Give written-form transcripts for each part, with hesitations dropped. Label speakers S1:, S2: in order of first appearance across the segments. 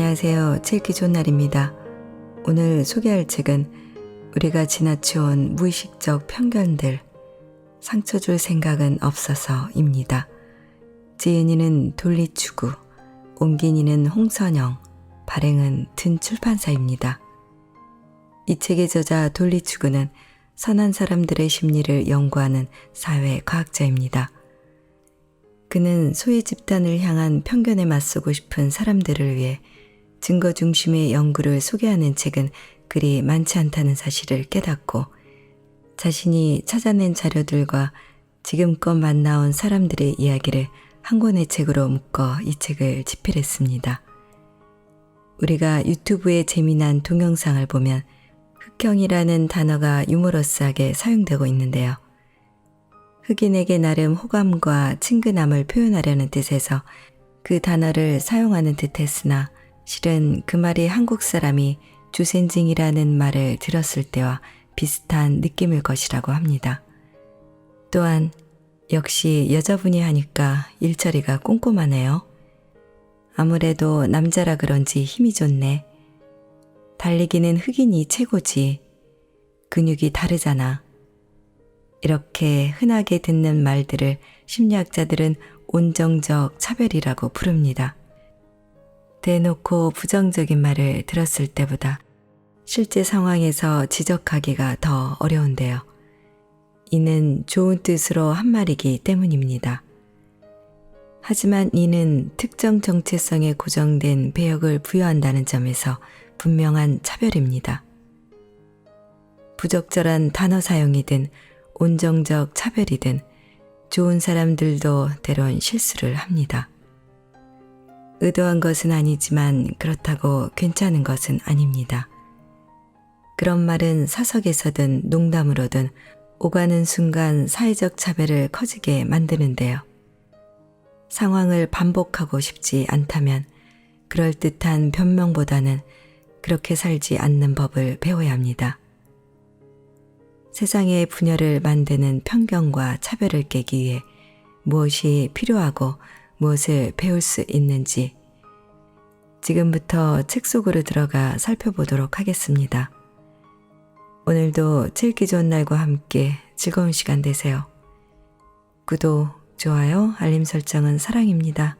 S1: 안녕하세요. 책 읽기 좋은 날입니다. 오늘 소개할 책은 우리가 지나쳐온 무의식적 편견들, 상처 줄 생각은 없어서입니다. 지은이는 돌리추구, 옮긴이는 홍선영, 발행은 든 출판사입니다. 이 책의 저자 돌리추구는 선한 사람들의 심리를 연구하는 사회과학자입니다. 그는 소외 집단을 향한 편견에 맞서고 싶은 사람들을 위해 증거 중심의 연구를 소개하는 책은 그리 많지 않다는 사실을 깨닫고 자신이 찾아낸 자료들과 지금껏 만나온 사람들의 이야기를 한 권의 책으로 묶어 이 책을 집필했습니다. 우리가 유튜브의 재미난 동영상을 보면 흑형이라는 단어가 유머러스하게 사용되고 있는데요. 흑인에게 나름 호감과 친근함을 표현하려는 뜻에서 그 단어를 사용하는 듯 했으나 실은 그 말이 한국 사람이 주센징이라는 말을 들었을 때와 비슷한 느낌일 것이라고 합니다. 또한 역시 여자분이 하니까 일처리가 꼼꼼하네요. 아무래도 남자라 그런지 힘이 좋네. 달리기는 흑인이 최고지. 근육이 다르잖아. 이렇게 흔하게 듣는 말들을 심리학자들은 온정적 차별이라고 부릅니다. 대놓고 부정적인 말을 들었을 때보다 실제 상황에서 지적하기가 더 어려운데요. 이는 좋은 뜻으로 한 말이기 때문입니다. 하지만 이는 특정 정체성에 고정된 배역을 부여한다는 점에서 분명한 차별입니다. 부적절한 단어 사용이든 온정적 차별이든 좋은 사람들도 때론 실수를 합니다. 의도한 것은 아니지만 그렇다고 괜찮은 것은 아닙니다. 그런 말은 사석에서든 농담으로든 오가는 순간 사회적 차별을 커지게 만드는데요. 상황을 반복하고 싶지 않다면 그럴듯한 변명보다는 그렇게 살지 않는 법을 배워야 합니다. 세상의 분열을 만드는 편견과 차별을 깨기 위해 무엇이 필요하고 무엇을 배울 수 있는지 지금부터 책 속으로 들어가 살펴보도록 하겠습니다. 오늘도 책 읽기 좋은 날과 함께 즐거운 시간 되세요. 구독, 좋아요, 알림 설정은 사랑입니다.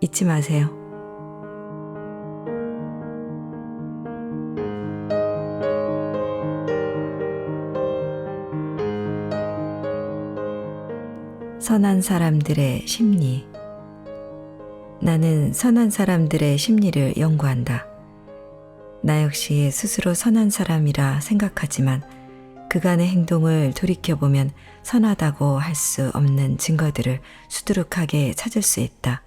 S1: 잊지 마세요. 선한 사람들의 심리. 나는 선한 사람들의 심리를 연구한다. 나 역시 스스로 선한 사람이라 생각하지만 그간의 행동을 돌이켜보면 선하다고 할 수 없는 증거들을 수두룩하게 찾을 수 있다.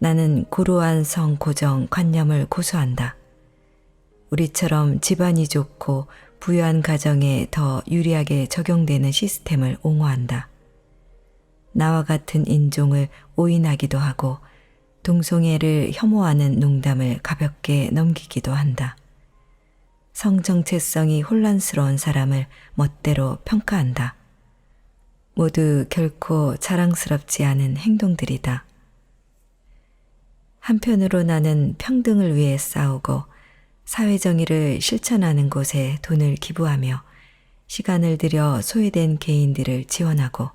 S1: 나는 고루한 성고정 관념을 고수한다. 우리처럼 집안이 좋고 부유한 가정에 더 유리하게 적용되는 시스템을 옹호한다. 나와 같은 인종을 오인하기도 하고 동성애를 혐오하는 농담을 가볍게 넘기기도 한다. 성정체성이 혼란스러운 사람을 멋대로 평가한다. 모두 결코 자랑스럽지 않은 행동들이다. 한편으로 나는 평등을 위해 싸우고 사회정의를 실천하는 곳에 돈을 기부하며 시간을 들여 소외된 개인들을 지원하고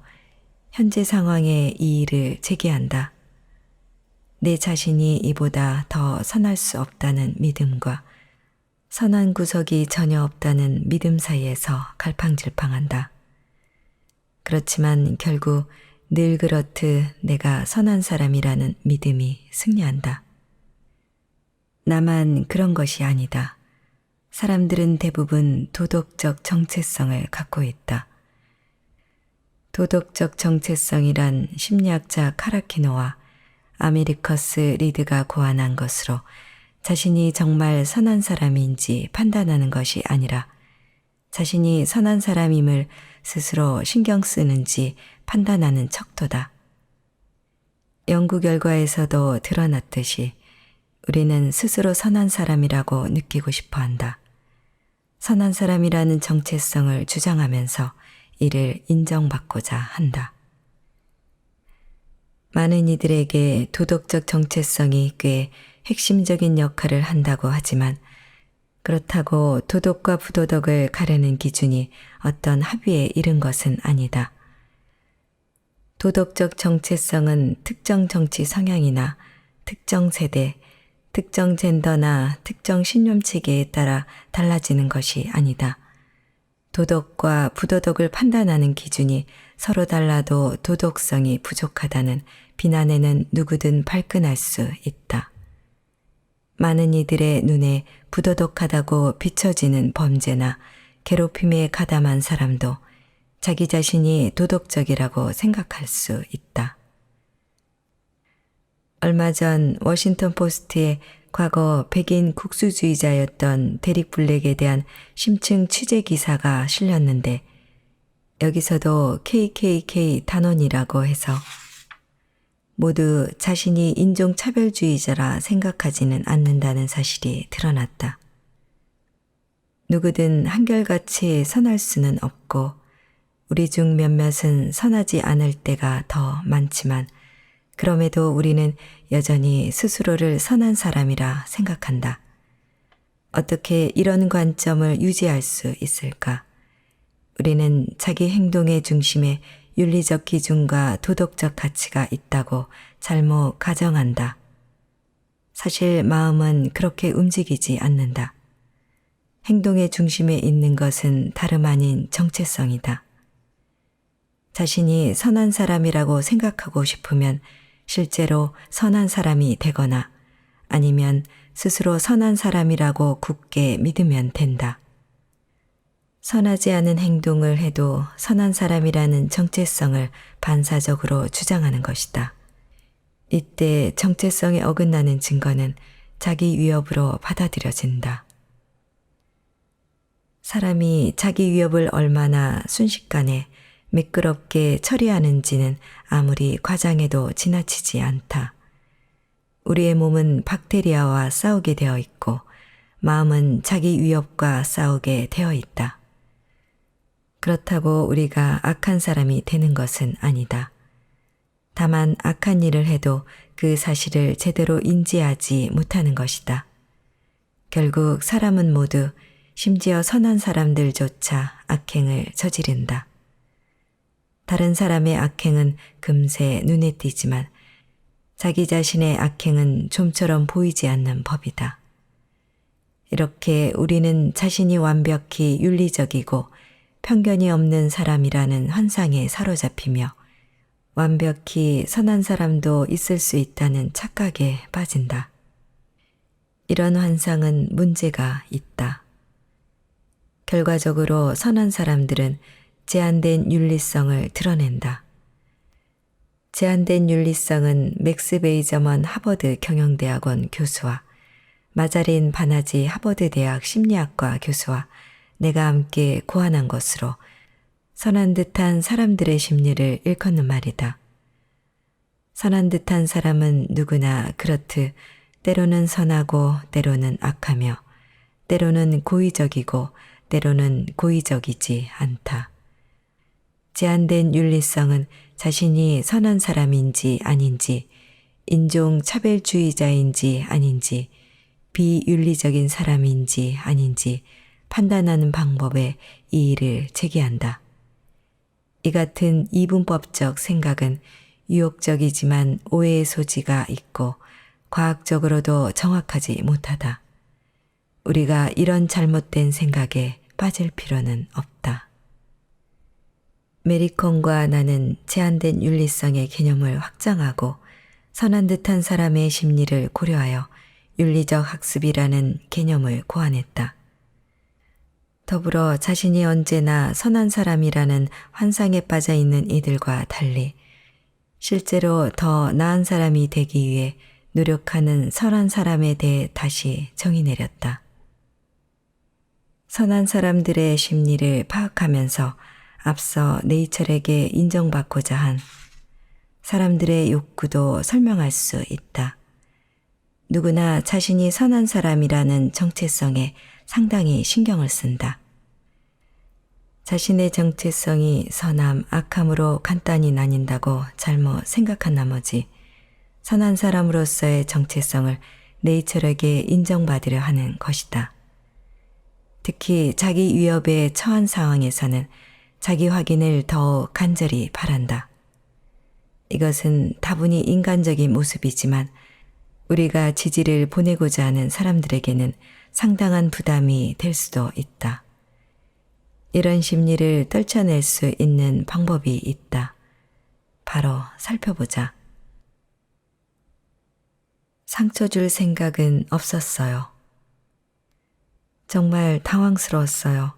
S1: 현재 상황에 이의를 제기한다. 내 자신이 이보다 더 선할 수 없다는 믿음과 선한 구석이 전혀 없다는 믿음 사이에서 갈팡질팡한다. 그렇지만 결국 늘 그렇듯 내가 선한 사람이라는 믿음이 승리한다. 나만 그런 것이 아니다. 사람들은 대부분 도덕적 정체성을 갖고 있다. 도덕적 정체성이란 심리학자 카라키노와 아메리커스 리드가 고안한 것으로 자신이 정말 선한 사람인지 판단하는 것이 아니라 자신이 선한 사람임을 스스로 신경 쓰는지 판단하는 척도다. 연구 결과에서도 드러났듯이 우리는 스스로 선한 사람이라고 느끼고 싶어 한다. 선한 사람이라는 정체성을 주장하면서 이를 인정받고자 한다. 많은 이들에게 도덕적 정체성이 꽤 핵심적인 역할을 한다고 하지만 그렇다고 도덕과 부도덕을 가르는 기준이 어떤 합의에 이른 것은 아니다. 도덕적 정체성은 특정 정치 성향이나 특정 세대, 특정 젠더나 특정 신념 체계에 따라 달라지는 것이 아니다. 도덕과 부도덕을 판단하는 기준이 서로 달라도 도덕성이 부족하다는 비난에는 누구든 발끈할 수 있다. 많은 이들의 눈에 부도덕하다고 비춰지는 범죄나 괴롭힘에 가담한 사람도 자기 자신이 도덕적이라고 생각할 수 있다. 얼마 전 워싱턴 포스트에 과거 백인 국수주의자였던 데릭 블랙에 대한 심층 취재 기사가 실렸는데 여기서도 KKK 단원이라고 해서 모두 자신이 인종차별주의자라 생각하지는 않는다는 사실이 드러났다. 누구든 한결같이 선할 수는 없고 우리 중 몇몇은 선하지 않을 때가 더 많지만 그럼에도 우리는 여전히 스스로를 선한 사람이라 생각한다. 어떻게 이런 관점을 유지할 수 있을까? 우리는 자기 행동의 중심에 윤리적 기준과 도덕적 가치가 있다고 잘못 가정한다. 사실 마음은 그렇게 움직이지 않는다. 행동의 중심에 있는 것은 다름 아닌 정체성이다. 자신이 선한 사람이라고 생각하고 싶으면 실제로 선한 사람이 되거나 아니면 스스로 선한 사람이라고 굳게 믿으면 된다. 선하지 않은 행동을 해도 선한 사람이라는 정체성을 반사적으로 주장하는 것이다. 이때 정체성에 어긋나는 증거는 자기 위협으로 받아들여진다. 사람이 자기 위협을 얼마나 순식간에 매끄럽게 처리하는지는 아무리 과장해도 지나치지 않다. 우리의 몸은 박테리아와 싸우게 되어 있고 마음은 자기 위협과 싸우게 되어 있다. 그렇다고 우리가 악한 사람이 되는 것은 아니다. 다만 악한 일을 해도 그 사실을 제대로 인지하지 못하는 것이다. 결국 사람은 모두 심지어 선한 사람들조차 악행을 저지른다. 다른 사람의 악행은 금세 눈에 띄지만 자기 자신의 악행은 좀처럼 보이지 않는 법이다. 이렇게 우리는 자신이 완벽히 윤리적이고 편견이 없는 사람이라는 환상에 사로잡히며 완벽히 선한 사람도 있을 수 있다는 착각에 빠진다. 이런 환상은 문제가 있다. 결과적으로 선한 사람들은 제한된 윤리성을 드러낸다. 제한된 윤리성은 맥스 베이저먼 하버드 경영대학원 교수와 마자린 바나지 하버드 대학 심리학과 교수와 내가 함께 고안한 것으로 선한 듯한 사람들의 심리를 일컫는 말이다. 선한 듯한 사람은 누구나 그렇듯 때로는 선하고 때로는 악하며 때로는 고의적이고 때로는 고의적이지 않다. 제한된 윤리성은 자신이 선한 사람인지 아닌지, 인종차별주의자인지 아닌지, 비윤리적인 사람인지 아닌지 판단하는 방법에 이의를 제기한다. 이 같은 이분법적 생각은 유혹적이지만 오해의 소지가 있고 과학적으로도 정확하지 못하다. 우리가 이런 잘못된 생각에 빠질 필요는 없다. 메리콘과 나는 제한된 윤리성의 개념을 확장하고 선한 듯한 사람의 심리를 고려하여 윤리적 학습이라는 개념을 고안했다. 더불어 자신이 언제나 선한 사람이라는 환상에 빠져 있는 이들과 달리 실제로 더 나은 사람이 되기 위해 노력하는 선한 사람에 대해 다시 정의 내렸다. 선한 사람들의 심리를 파악하면서 앞서 네이처에게 인정받고자 한 사람들의 욕구도 설명할 수 있다. 누구나 자신이 선한 사람이라는 정체성에 상당히 신경을 쓴다. 자신의 정체성이 선함, 악함으로 간단히 나뉜다고 잘못 생각한 나머지 선한 사람으로서의 정체성을 네이처에게 인정받으려 하는 것이다. 특히 자기 위협에 처한 상황에서는 자기 확인을 더 간절히 바란다. 이것은 다분히 인간적인 모습이지만 우리가 지지를 보내고자 하는 사람들에게는 상당한 부담이 될 수도 있다. 이런 심리를 떨쳐낼 수 있는 방법이 있다. 바로 살펴보자. 상처 줄 생각은 없었어요. 정말 당황스러웠어요.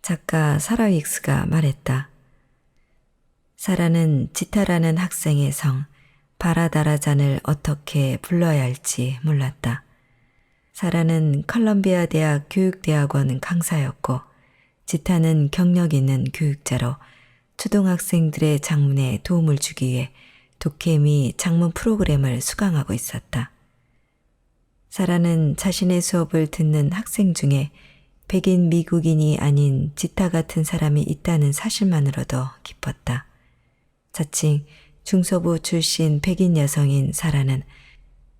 S1: 작가 사라 윅스가 말했다. 사라는 지타라는 학생의 성 바라다라잔을 어떻게 불러야 할지 몰랐다. 사라는 컬럼비아 대학 교육대학원 강사였고 지타는 경력 있는 교육자로 초등학생들의 작문에 도움을 주기 위해 도케미 작문 프로그램을 수강하고 있었다. 사라는 자신의 수업을 듣는 학생 중에 백인 미국인이 아닌 지타 같은 사람이 있다는 사실만으로도 기뻤다. 자칭 중서부 출신 백인 여성인 사라는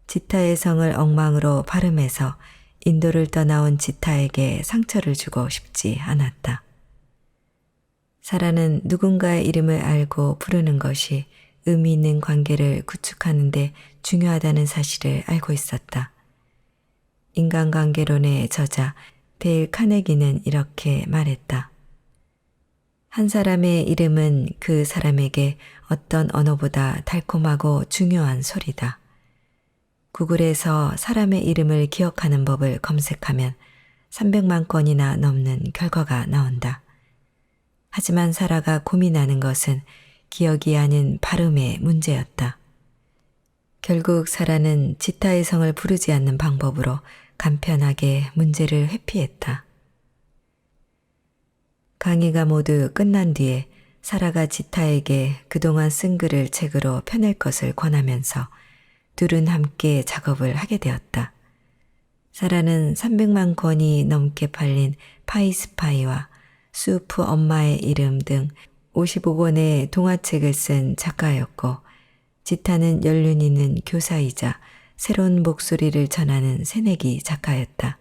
S1: 지타의 성을 엉망으로 발음해서 인도를 떠나온 지타에게 상처를 주고 싶지 않았다. 사라는 누군가의 이름을 알고 부르는 것이 의미 있는 관계를 구축하는 데 중요하다는 사실을 알고 있었다. 인간관계론의 저자 데일 카네기는 이렇게 말했다. 한 사람의 이름은 그 사람에게 어떤 언어보다 달콤하고 중요한 소리다. 구글에서 사람의 이름을 기억하는 법을 검색하면 300만 건이나 넘는 결과가 나온다. 하지만 사라가 고민하는 것은 기억이 아닌 발음의 문제였다. 결국 사라는 지타의 성을 부르지 않는 방법으로 간편하게 문제를 회피했다. 강의가 모두 끝난 뒤에 사라가 지타에게 그동안 쓴 글을 책으로 펴낼 것을 권하면서 둘은 함께 작업을 하게 되었다. 사라는 300만 권이 넘게 팔린 파이스파이와 수프 엄마의 이름 등 55권의 동화책을 쓴 작가였고 지타는 연륜 있는 교사이자 새로운 목소리를 전하는 새내기 작가였다.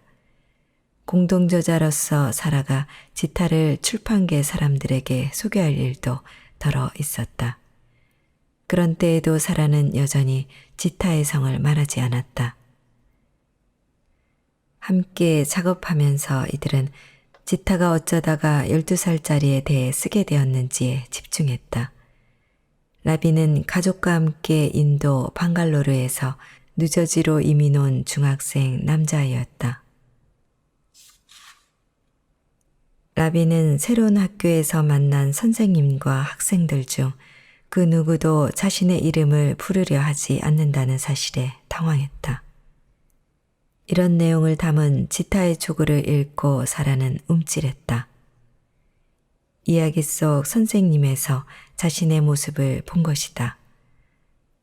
S1: 공동저자로서 사라가 지타를 출판계 사람들에게 소개할 일도 덜어 있었다. 그런 때에도 사라는 여전히 지타의 성을 말하지 않았다. 함께 작업하면서 이들은 지타가 어쩌다가 12살짜리에 대해 쓰게 되었는지에 집중했다. 라비는 가족과 함께 인도 방갈로르에서 뉴저지로 이민 온 중학생 남자아이였다. 라비는 새로운 학교에서 만난 선생님과 학생들 중 그 누구도 자신의 이름을 부르려 하지 않는다는 사실에 당황했다. 이런 내용을 담은 지타의 초고를 읽고 사라는 움찔했다. 이야기 속 선생님에서 자신의 모습을 본 것이다.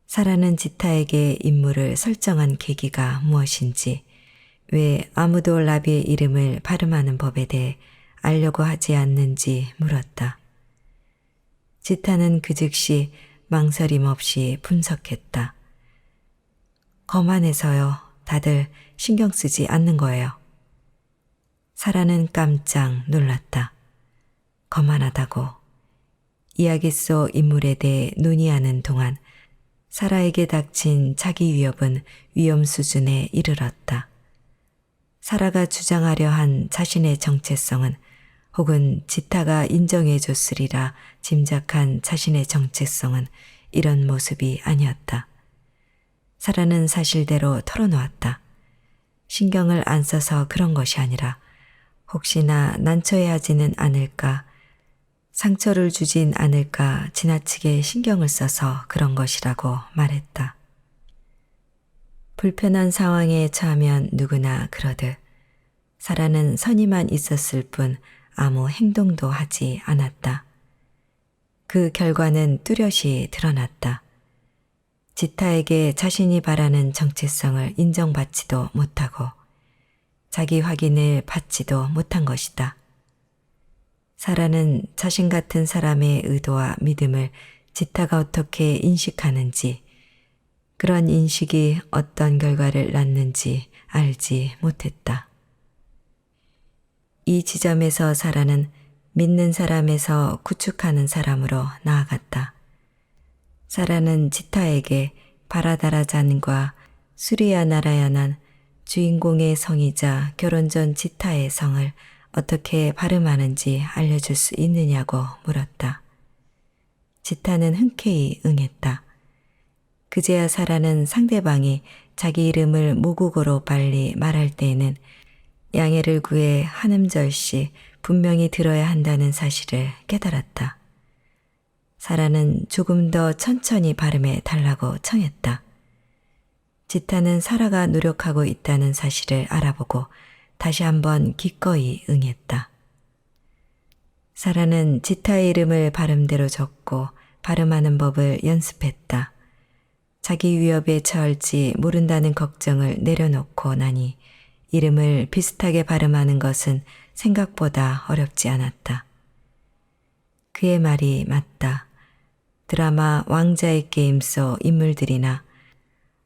S1: 사라는 지타에게 인물을 설정한 계기가 무엇인지, 왜 아무도 라비의 이름을 발음하는 법에 대해 알려고 하지 않는지 물었다. 지타는 그 즉시 망설임 없이 분석했다. 거만해서요. 다들 신경 쓰지 않는 거예요. 사라는 깜짝 놀랐다. 거만하다고. 이야기 속 인물에 대해 논의하는 동안 사라에게 닥친 자기 위협은 위험 수준에 이르렀다. 사라가 주장하려 한 자신의 정체성은 혹은 지타가 인정해줬으리라 짐작한 자신의 정체성은 이런 모습이 아니었다. 사라는 사실대로 털어놓았다. 신경을 안 써서 그런 것이 아니라 혹시나 난처해하지는 않을까, 상처를 주진 않을까 지나치게 신경을 써서 그런 것이라고 말했다. 불편한 상황에 처하면 누구나 그러듯 사라는 선의만 있었을 뿐 아무 행동도 하지 않았다. 그 결과는 뚜렷이 드러났다. 지타에게 자신이 바라는 정체성을 인정받지도 못하고 자기 확인을 받지도 못한 것이다. 사라는 자신 같은 사람의 의도와 믿음을 지타가 어떻게 인식하는지, 그런 인식이 어떤 결과를 낳는지 알지 못했다. 이 지점에서 사라는 믿는 사람에서 구축하는 사람으로 나아갔다. 사라는 지타에게 바라다라잔과 수리야 나라야난 주인공의 성이자 결혼 전 지타의 성을 어떻게 발음하는지 알려줄 수 있느냐고 물었다. 지타는 흔쾌히 응했다. 그제야 사라는 상대방이 자기 이름을 모국어로 빨리 말할 때에는 양해를 구해 한 음절씩 분명히 들어야 한다는 사실을 깨달았다. 사라는 조금 더 천천히 발음해 달라고 청했다. 지타는 사라가 노력하고 있다는 사실을 알아보고 다시 한번 기꺼이 응했다. 사라는 지타의 이름을 발음대로 적고 발음하는 법을 연습했다. 자기 위협에 처할지 모른다는 걱정을 내려놓고 나니 이름을 비슷하게 발음하는 것은 생각보다 어렵지 않았다. 그의 말이 맞다. 드라마 왕자의 게임 속 인물들이나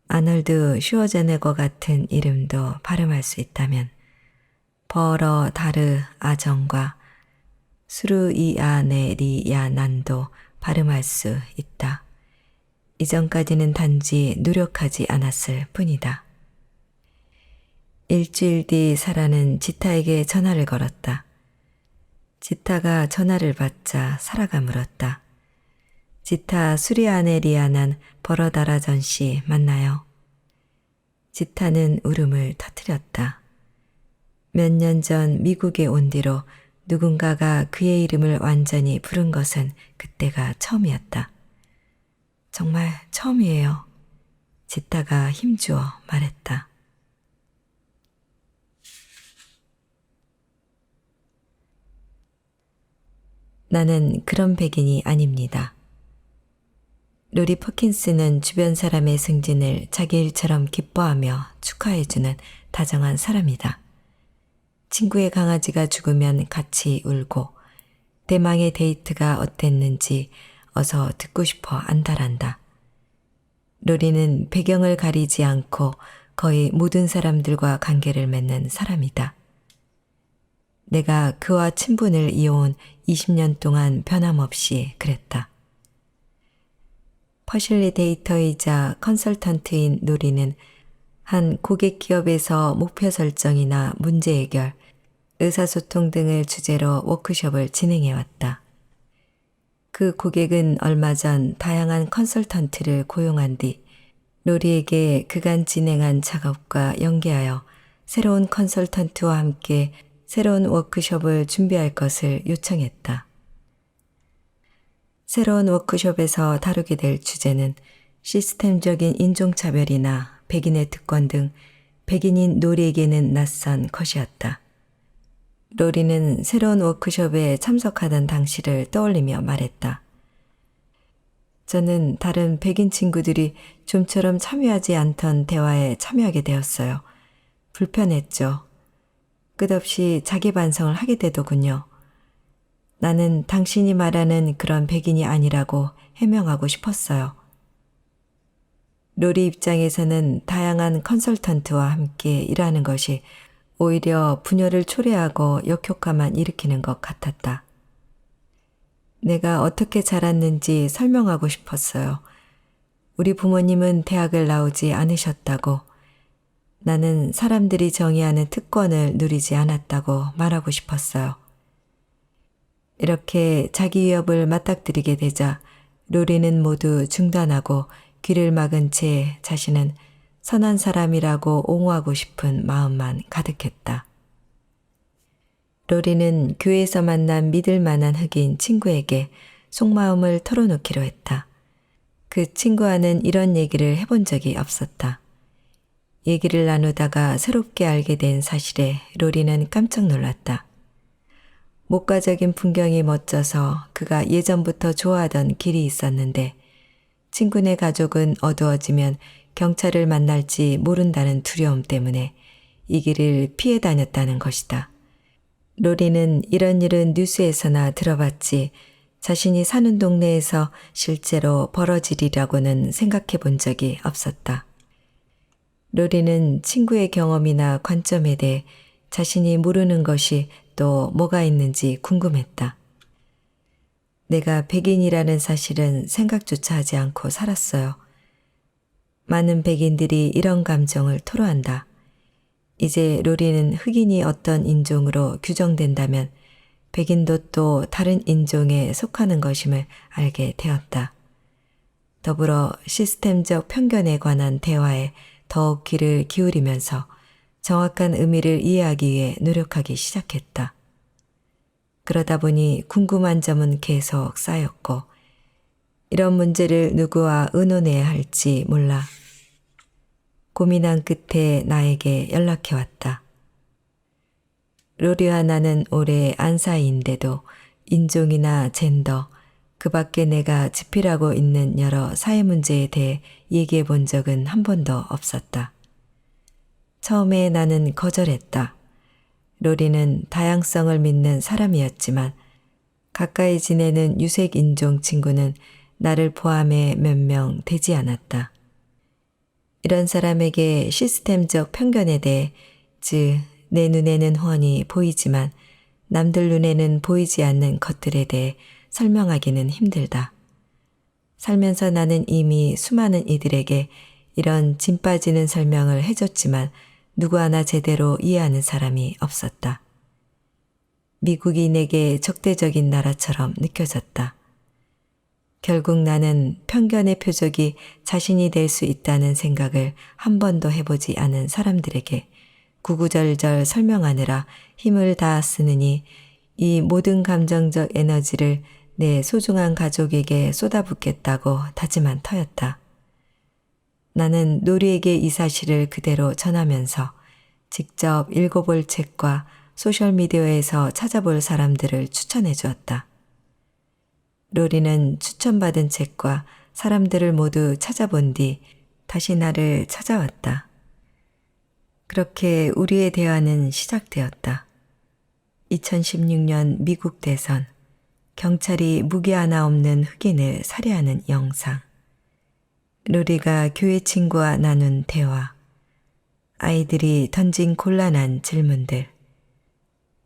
S1: 아놀드 슈워제네거 같은 이름도 발음할 수 있다면 버러 다르 아정과 수르이아네리야난도 발음할 수 있다. 이전까지는 단지 노력하지 않았을 뿐이다. 일주일 뒤 사라는 지타에게 전화를 걸었다. 지타가 전화를 받자 사라가 물었다. 지타 수리아네리아난 버러다라전 씨 맞나요? 지타는 울음을 터뜨렸다. 몇 년 전 미국에 온 뒤로 누군가가 그의 이름을 완전히 부른 것은 그때가 처음이었다. 정말 처음이에요. 지타가 힘주어 말했다. 나는 그런 백인이 아닙니다. 로리 퍼킨스는 주변 사람의 승진을 자기 일처럼 기뻐하며 축하해주는 다정한 사람이다. 친구의 강아지가 죽으면 같이 울고 대망의 데이트가 어땠는지 어서 듣고 싶어 안달한다. 로리는 배경을 가리지 않고 거의 모든 사람들과 관계를 맺는 사람이다. 내가 그와 친분을 이어온 20년 동안 변함없이 그랬다. 퍼실리데이터이자 컨설턴트인 로리는 한 고객 기업에서 목표 설정이나 문제 해결, 의사소통 등을 주제로 워크숍을 진행해왔다. 그 고객은 얼마 전 다양한 컨설턴트를 고용한 뒤 로리에게 그간 진행한 작업과 연계하여 새로운 컨설턴트와 함께 새로운 워크숍을 준비할 것을 요청했다. 새로운 워크숍에서 다루게 될 주제는 시스템적인 인종차별이나 백인의 특권 등 백인인 로리에게는 낯선 것이었다. 로리는 새로운 워크숍에 참석하던 당시를 떠올리며 말했다. 저는 다른 백인 친구들이 좀처럼 참여하지 않던 대화에 참여하게 되었어요. 불편했죠. 끝없이 자기 반성을 하게 되더군요. 나는 당신이 말하는 그런 백인이 아니라고 해명하고 싶었어요. 로리 입장에서는 다양한 컨설턴트와 함께 일하는 것이 오히려 분열을 초래하고 역효과만 일으키는 것 같았다. 내가 어떻게 자랐는지 설명하고 싶었어요. 우리 부모님은 대학을 나오지 않으셨다고, 나는 사람들이 정의하는 특권을 누리지 않았다고 말하고 싶었어요. 이렇게 자기 위협을 맞닥뜨리게 되자 로리는 모두 중단하고 귀를 막은 채 자신은 선한 사람이라고 옹호하고 싶은 마음만 가득했다. 로리는 교회에서 만난 믿을 만한 흑인 친구에게 속마음을 털어놓기로 했다. 그 친구와는 이런 얘기를 해본 적이 없었다. 얘기를 나누다가 새롭게 알게 된 사실에 로리는 깜짝 놀랐다. 목가적인 풍경이 멋져서 그가 예전부터 좋아하던 길이 있었는데 친구네 가족은 어두워지면 경찰을 만날지 모른다는 두려움 때문에 이 길을 피해 다녔다는 것이다. 로리는 이런 일은 뉴스에서나 들어봤지 자신이 사는 동네에서 실제로 벌어지리라고는 생각해 본 적이 없었다. 로리는 친구의 경험이나 관점에 대해 자신이 모르는 것이 또 뭐가 있는지 궁금했다. 내가 백인이라는 사실은 생각조차 하지 않고 살았어요. 많은 백인들이 이런 감정을 토로한다. 이제 로리는 흑인이 어떤 인종으로 규정된다면 백인도 또 다른 인종에 속하는 것임을 알게 되었다. 더불어 시스템적 편견에 관한 대화에 더욱 귀를 기울이면서 정확한 의미를 이해하기 위해 노력하기 시작했다. 그러다 보니 궁금한 점은 계속 쌓였고 이런 문제를 누구와 의논해야 할지 몰라 고민한 끝에 나에게 연락해 왔다. 로리와 나는 올해 안사이인데도 인종이나 젠더, 그 밖에 내가 지필하고 있는 여러 사회 문제에 대해 얘기해 본 적은 한 번도 없었다. 처음에 나는 거절했다. 로리는 다양성을 믿는 사람이었지만 가까이 지내는 유색인종 친구는 나를 포함해 몇 명 되지 않았다. 이런 사람에게 시스템적 편견에 대해, 즉 내 눈에는 훤히 보이지만 남들 눈에는 보이지 않는 것들에 대해 설명하기는 힘들다. 살면서 나는 이미 수많은 이들에게 이런 진 빠지는 설명을 해줬지만 누구 하나 제대로 이해하는 사람이 없었다. 미국이 내게 적대적인 나라처럼 느껴졌다. 결국 나는 편견의 표적이 자신이 될 수 있다는 생각을 한 번도 해보지 않은 사람들에게 구구절절 설명하느라 힘을 다 쓰느니 이 모든 감정적 에너지를 내 소중한 가족에게 쏟아붓겠다고 다짐한 터였다. 나는 노리에게 이 사실을 그대로 전하면서 직접 읽어볼 책과 소셜미디어에서 찾아볼 사람들을 추천해 주었다. 로리는 추천받은 책과 사람들을 모두 찾아본 뒤 다시 나를 찾아왔다. 그렇게 우리의 대화는 시작되었다. 2016년 미국 대선, 경찰이 무기 하나 없는 흑인을 살해하는 영상, 로리가 교회 친구와 나눈 대화, 아이들이 던진 곤란한 질문들,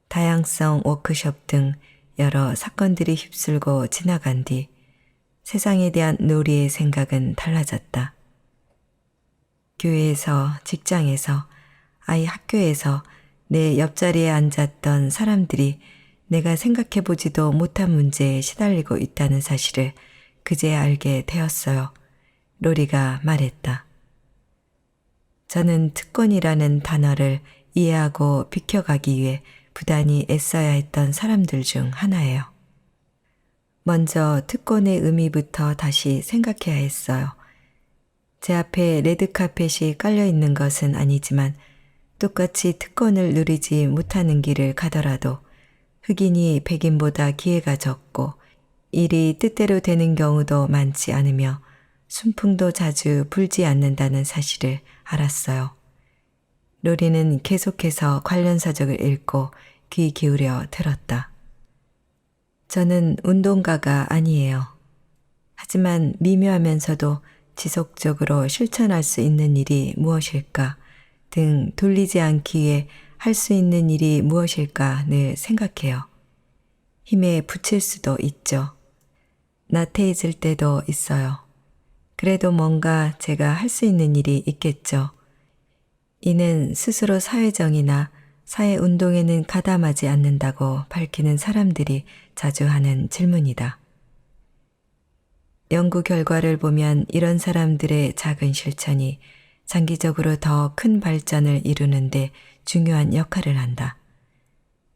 S1: 다양성 워크숍 등 여러 사건들이 휩쓸고 지나간 뒤 세상에 대한 로리의 생각은 달라졌다. 교회에서, 직장에서, 아이 학교에서 내 옆자리에 앉았던 사람들이 내가 생각해보지도 못한 문제에 시달리고 있다는 사실을 그제야 알게 되었어요. 로리가 말했다. 저는 특권이라는 단어를 이해하고 비켜가기 위해 부단히 애써야 했던 사람들 중 하나예요. 먼저 특권의 의미부터 다시 생각해야 했어요. 제 앞에 레드카펫이 깔려있는 것은 아니지만 똑같이 특권을 누리지 못하는 길을 가더라도 흑인이 백인보다 기회가 적고 일이 뜻대로 되는 경우도 많지 않으며 순풍도 자주 불지 않는다는 사실을 알았어요. 로리는 계속해서 관련 서적을 읽고 귀 기울여 들었다. 저는 운동가가 아니에요. 하지만 미묘하면서도 지속적으로 실천할 수 있는 일이 무엇일까 등 돌리지 않기 위해 할 수 있는 일이 무엇일까 늘 생각해요. 힘에 부칠 수도 있죠. 나태해질 때도 있어요. 그래도 뭔가 제가 할 수 있는 일이 있겠죠. 이는 스스로 사회정의나 사회운동에는 가담하지 않는다고 밝히는 사람들이 자주 하는 질문이다. 연구 결과를 보면 이런 사람들의 작은 실천이 장기적으로 더 큰 발전을 이루는데 중요한 역할을 한다.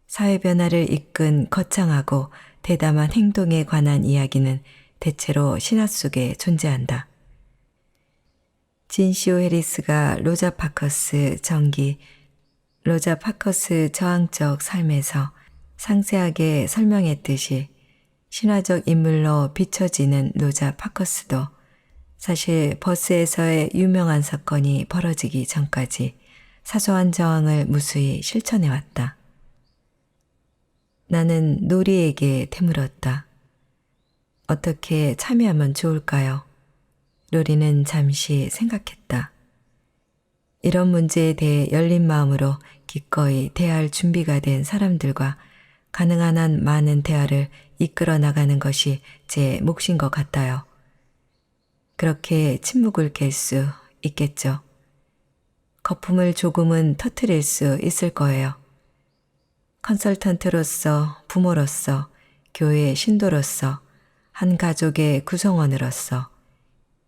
S1: 사회 변화를 이끈 거창하고 대담한 행동에 관한 이야기는 대체로 신화 속에 존재한다. 진시오 해리스가 로자 파커스 전기, 로자 파커스 저항적 삶에서 상세하게 설명했듯이 신화적 인물로 비춰지는 로자 파커스도 사실 버스에서의 유명한 사건이 벌어지기 전까지 사소한 저항을 무수히 실천해왔다. 나는 노리에게 되물었다. 어떻게 참여하면 좋을까요? 로리는 잠시 생각했다. 이런 문제에 대해 열린 마음으로 기꺼이 대화할 준비가 된 사람들과 가능한 한 많은 대화를 이끌어 나가는 것이 제 몫인 것 같아요. 그렇게 침묵을 깰 수 있겠죠. 거품을 조금은 터뜨릴 수 있을 거예요. 컨설턴트로서, 부모로서, 교회의 신도로서, 한 가족의 구성원으로서,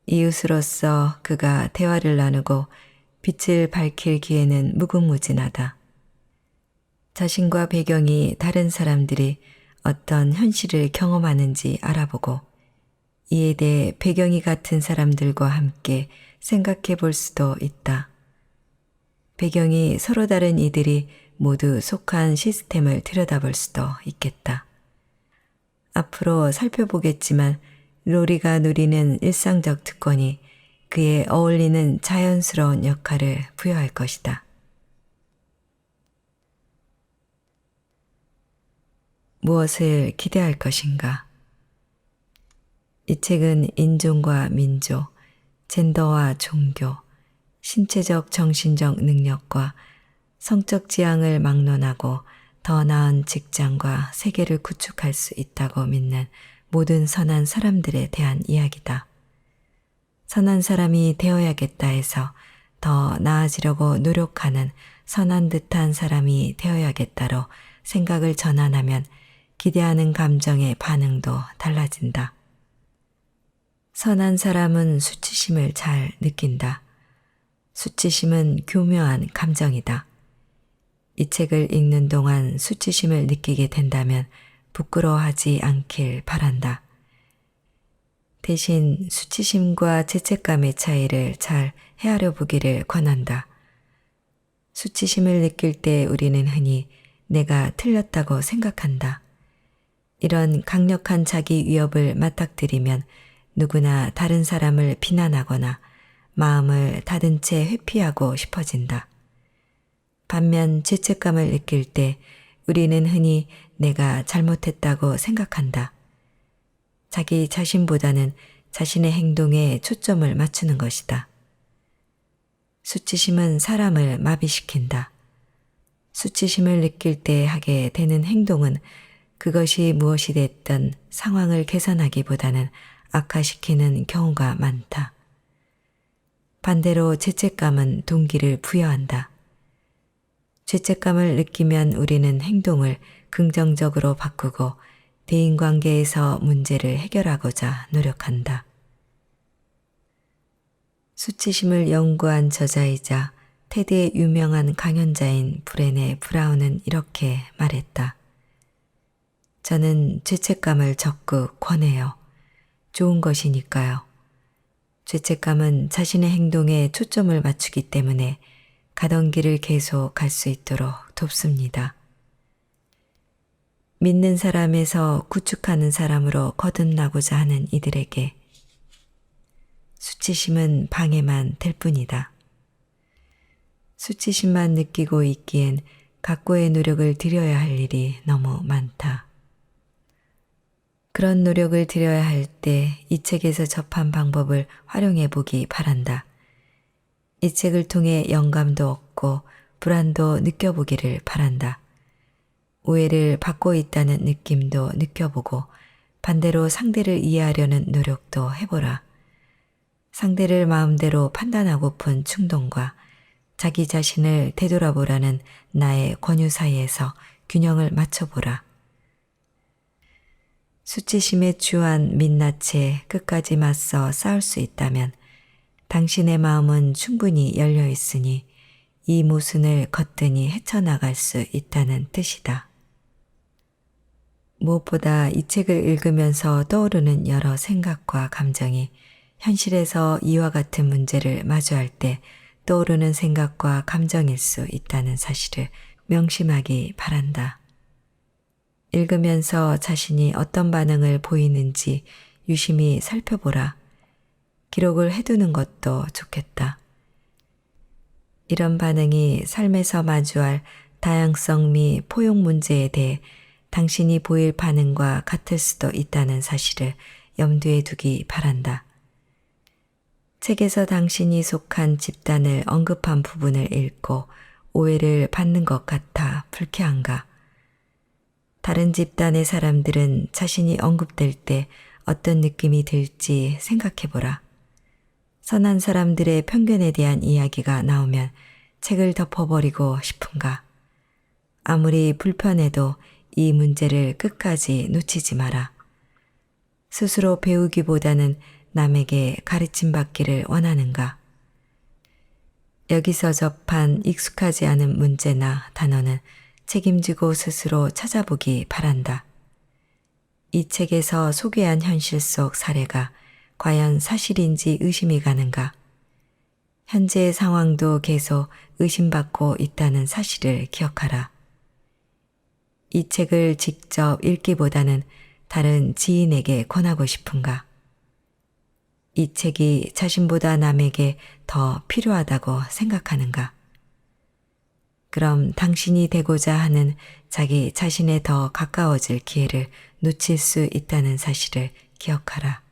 S1: 이웃으로서 그가 대화를 나누고 빛을 밝힐 기회는 무궁무진하다. 자신과 배경이 다른 사람들이 어떤 현실을 경험하는지 알아보고 이에 대해 배경이 같은 사람들과 함께 생각해 볼 수도 있다. 배경이 서로 다른 이들이 모두 속한 시스템을 들여다볼 수도 있겠다. 앞으로 살펴보겠지만 로리가 누리는 일상적 특권이 그에 어울리는 자연스러운 역할을 부여할 것이다. 무엇을 기대할 것인가? 이 책은 인종과 민족, 젠더와 종교, 신체적 정신적 능력과 성적 지향을 막론하고 더 나은 직장과 세계를 구축할 수 있다고 믿는 모든 선한 사람들에 대한 이야기다. 선한 사람이 되어야겠다 해서 더 나아지려고 노력하는 선한 듯한 사람이 되어야겠다로 생각을 전환하면 기대하는 감정의 반응도 달라진다. 선한 사람은 수치심을 잘 느낀다. 수치심은 교묘한 감정이다. 이 책을 읽는 동안 수치심을 느끼게 된다면 부끄러워하지 않길 바란다. 대신 수치심과 죄책감의 차이를 잘 헤아려 보기를 권한다. 수치심을 느낄 때 우리는 흔히 내가 틀렸다고 생각한다. 이런 강력한 자기 위협을 맞닥뜨리면 누구나 다른 사람을 비난하거나 마음을 닫은 채 회피하고 싶어진다. 반면 죄책감을 느낄 때 우리는 흔히 내가 잘못했다고 생각한다. 자기 자신보다는 자신의 행동에 초점을 맞추는 것이다. 수치심은 사람을 마비시킨다. 수치심을 느낄 때 하게 되는 행동은 그것이 무엇이 됐든 상황을 개선하기보다는 악화시키는 경우가 많다. 반대로 죄책감은 동기를 부여한다. 죄책감을 느끼면 우리는 행동을 긍정적으로 바꾸고 대인관계에서 문제를 해결하고자 노력한다. 수치심을 연구한 저자이자 테드의 유명한 강연자인 브레네 브라운은 이렇게 말했다. 저는 죄책감을 적극 권해요. 좋은 것이니까요. 죄책감은 자신의 행동에 초점을 맞추기 때문에 가던 길을 계속 갈 수 있도록 돕습니다. 믿는 사람에서 구축하는 사람으로 거듭나고자 하는 이들에게 수치심은 방해만 될 뿐이다. 수치심만 느끼고 있기엔 각고의 노력을 들여야 할 일이 너무 많다. 그런 노력을 들여야 할 때 이 책에서 접한 방법을 활용해 보기 바란다. 이 책을 통해 영감도 얻고 불안도 느껴보기를 바란다. 오해를 받고 있다는 느낌도 느껴보고 반대로 상대를 이해하려는 노력도 해보라. 상대를 마음대로 판단하고픈 충동과 자기 자신을 되돌아보라는 나의 권유 사이에서 균형을 맞춰보라. 수치심에 추한 민낯에 끝까지 맞서 싸울 수 있다면 당신의 마음은 충분히 열려 있으니 이 모순을 거뜬히 헤쳐나갈 수 있다는 뜻이다. 무엇보다 이 책을 읽으면서 떠오르는 여러 생각과 감정이 현실에서 이와 같은 문제를 마주할 때 떠오르는 생각과 감정일 수 있다는 사실을 명심하기 바란다. 읽으면서 자신이 어떤 반응을 보이는지 유심히 살펴보라. 기록을 해두는 것도 좋겠다. 이런 반응이 삶에서 마주할 다양성 및 포용 문제에 대해 당신이 보일 반응과 같을 수도 있다는 사실을 염두에 두기 바란다. 책에서 당신이 속한 집단을 언급한 부분을 읽고 오해를 받는 것 같아 불쾌한가? 다른 집단의 사람들은 자신이 언급될 때 어떤 느낌이 들지 생각해보라. 선한 사람들의 편견에 대한 이야기가 나오면 책을 덮어버리고 싶은가? 아무리 불편해도 이 문제를 끝까지 놓치지 마라. 스스로 배우기보다는 남에게 가르침 받기를 원하는가? 여기서 접한 익숙하지 않은 문제나 단어는 책임지고 스스로 찾아보기 바란다. 이 책에서 소개한 현실 속 사례가 과연 사실인지 의심이 가는가? 현재의 상황도 계속 의심받고 있다는 사실을 기억하라. 이 책을 직접 읽기보다는 다른 지인에게 권하고 싶은가? 이 책이 자신보다 남에게 더 필요하다고 생각하는가? 그럼 당신이 되고자 하는 자기 자신에 더 가까워질 기회를 놓칠 수 있다는 사실을 기억하라.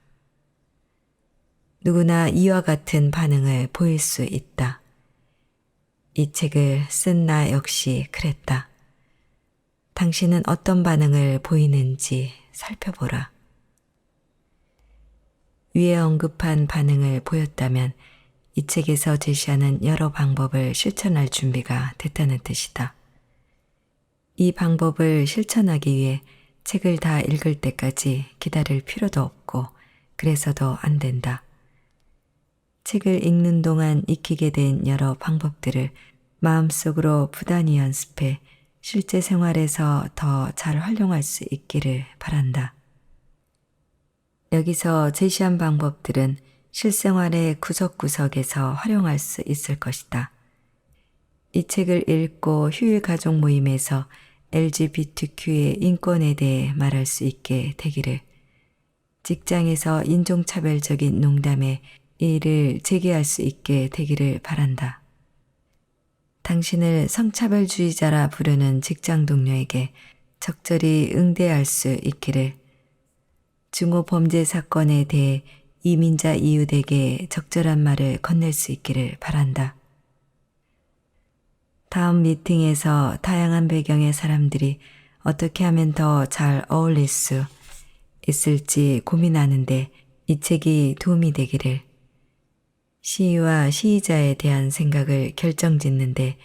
S1: 누구나 이와 같은 반응을 보일 수 있다. 이 책을 쓴 나 역시 그랬다. 당신은 어떤 반응을 보이는지 살펴보라. 위에 언급한 반응을 보였다면 이 책에서 제시하는 여러 방법을 실천할 준비가 됐다는 뜻이다. 이 방법을 실천하기 위해 책을 다 읽을 때까지 기다릴 필요도 없고 그래서도 안 된다. 책을 읽는 동안 익히게 된 여러 방법들을 마음속으로 부단히 연습해 실제 생활에서 더 잘 활용할 수 있기를 바란다. 여기서 제시한 방법들은 실생활의 구석구석에서 활용할 수 있을 것이다. 이 책을 읽고 휴일 가족 모임에서 LGBTQ의 인권에 대해 말할 수 있게 되기를, 직장에서 인종차별적인 농담에 이의를 제기할 수 있게 되기를 바란다. 당신을 성차별주의자라 부르는 직장 동료에게 적절히 응대할 수 있기를, 중호 범죄 사건에 대해 이민자 이웃에게 적절한 말을 건넬 수 있기를 바란다. 다음 미팅에서 다양한 배경의 사람들이 어떻게 하면 더 잘 어울릴 수 있을지 고민하는데 이 책이 도움이 되기를, 시위와 시위자에 대한 생각을 결정짓는데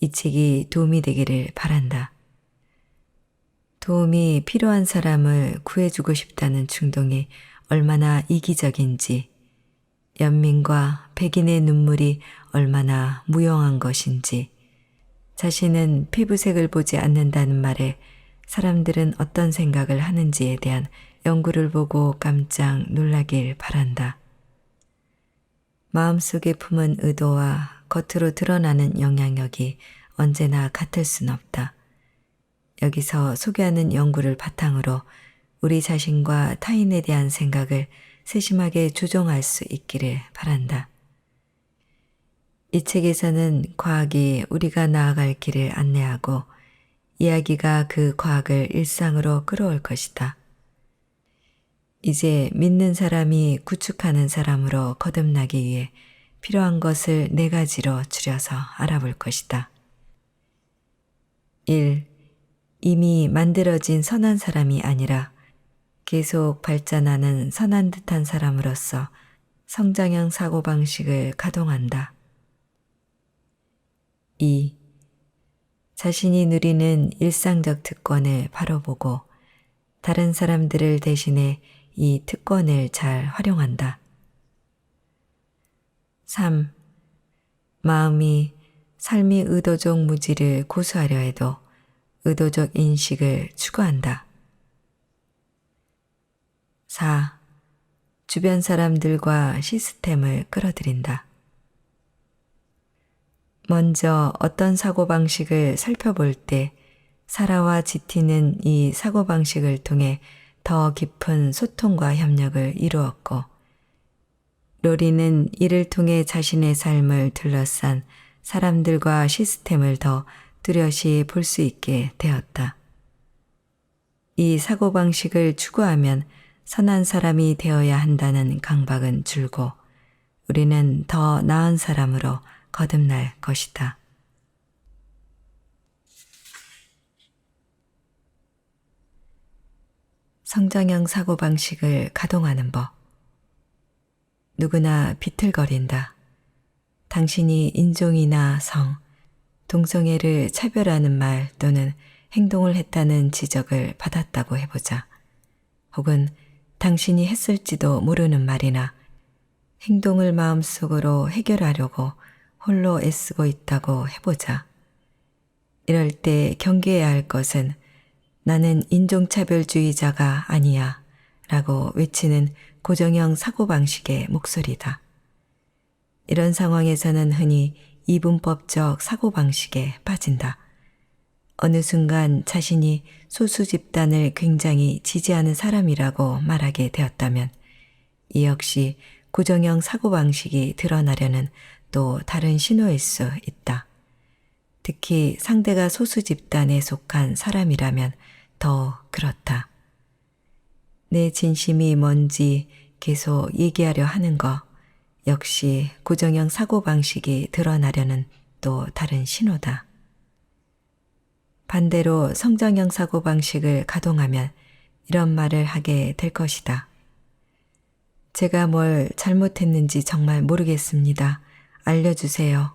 S1: 이 책이 도움이 되기를 바란다. 도움이 필요한 사람을 구해주고 싶다는 충동이 얼마나 이기적인지, 연민과 백인의 눈물이 얼마나 무용한 것인지, 자신은 피부색을 보지 않는다는 말에 사람들은 어떤 생각을 하는지에 대한 연구를 보고 깜짝 놀라길 바란다. 마음속에 품은 의도와 겉으로 드러나는 영향력이 언제나 같을 순 없다. 여기서 소개하는 연구를 바탕으로 우리 자신과 타인에 대한 생각을 세심하게 조정할 수 있기를 바란다. 이 책에서는 과학이 우리가 나아갈 길을 안내하고 이야기가 그 과학을 일상으로 끌어올 것이다. 이제 믿는 사람이 구축하는 사람으로 거듭나기 위해 필요한 것을 4가지로 줄여서 알아볼 것이다. 1. 이미 만들어진 선한 사람이 아니라 계속 발전하는 선한 듯한 사람으로서 성장형 사고방식을 가동한다. 2. 자신이 누리는 일상적 특권을 바로 보고 다른 사람들을 대신해 이 특권을 잘 활용한다. 3. 마음이 삶이 의도적 무지를 고수하려 해도 의도적 인식을 추구한다. 4. 주변 사람들과 시스템을 끌어들인다. 먼저 어떤 사고방식을 살펴볼 때 사라와 지티는 이 사고방식을 통해 더 깊은 소통과 협력을 이루었고, 로리는 이를 통해 자신의 삶을 둘러싼 사람들과 시스템을 더 뚜렷이 볼 수 있게 되었다. 이 사고방식을 추구하면 선한 사람이 되어야 한다는 강박은 줄고 우리는 더 나은 사람으로 거듭날 것이다. 성장형 사고방식을 가동하는 법. 누구나 비틀거린다. 당신이 인종이나 성, 동성애를 차별하는 말 또는 행동을 했다는 지적을 받았다고 해보자. 혹은 당신이 했을지도 모르는 말이나 행동을 마음속으로 해결하려고 홀로 애쓰고 있다고 해보자. 이럴 때 경계해야 할 것은 나는 인종차별주의자가 아니야 라고 외치는 고정형 사고방식의 목소리다. 이런 상황에서는 흔히 이분법적 사고방식에 빠진다. 어느 순간 자신이 소수 집단을 굉장히 지지하는 사람이라고 말하게 되었다면 이 역시 고정형 사고방식이 드러나려는 또 다른 신호일 수 있다. 특히 상대가 소수 집단에 속한 사람이라면 더 그렇다. 내 진심이 뭔지 계속 얘기하려 하는 것 역시 고정형 사고방식이 드러나려는 또 다른 신호다. 반대로 성장형 사고방식을 가동하면 이런 말을 하게 될 것이다. 제가 뭘 잘못했는지 정말 모르겠습니다. 알려주세요.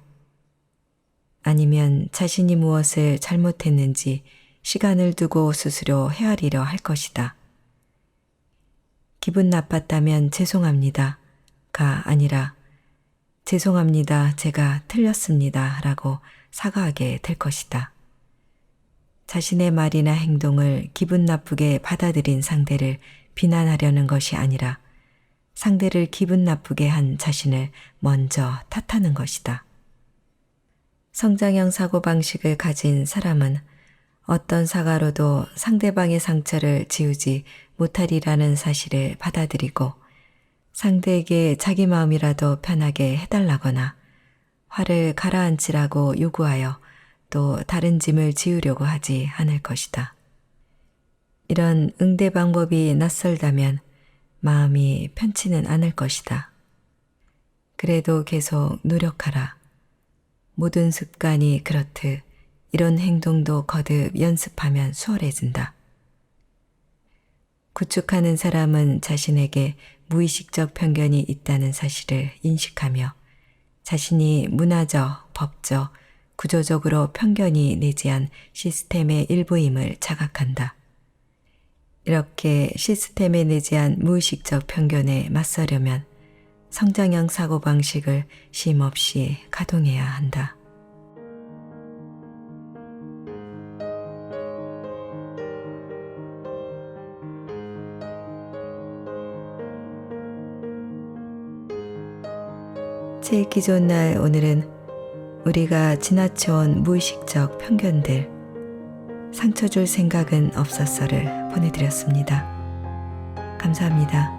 S1: 아니면 자신이 무엇을 잘못했는지 시간을 두고 스스로 헤아리려 할 것이다. 기분 나빴다면 죄송합니다. 가 아니라 죄송합니다. 제가 틀렸습니다. 라고 사과하게 될 것이다. 자신의 말이나 행동을 기분 나쁘게 받아들인 상대를 비난하려는 것이 아니라 상대를 기분 나쁘게 한 자신을 먼저 탓하는 것이다. 성장형 사고방식을 가진 사람은 어떤 사과로도 상대방의 상처를 지우지 못하리라는 사실을 받아들이고 상대에게 자기 마음이라도 편하게 해달라거나 화를 가라앉히라고 요구하여 또 다른 짐을 지우려고 하지 않을 것이다. 이런 응대 방법이 낯설다면 마음이 편치는 않을 것이다. 그래도 계속 노력하라. 모든 습관이 그렇듯 이런 행동도 거듭 연습하면 수월해진다. 구축하는 사람은 자신에게 무의식적 편견이 있다는 사실을 인식하며 자신이 문화적, 법적, 구조적으로 편견이 내재한 시스템의 일부임을 자각한다. 이렇게 시스템에 내재한 무의식적 편견에 맞서려면 성장형 사고방식을 쉼없이 가동해야 한다. 제 읽기 좋은 날 오늘은 우리가 지나쳐온 무의식적 편견들, 상처 줄 생각은 없었어를 보내드렸습니다. 감사합니다.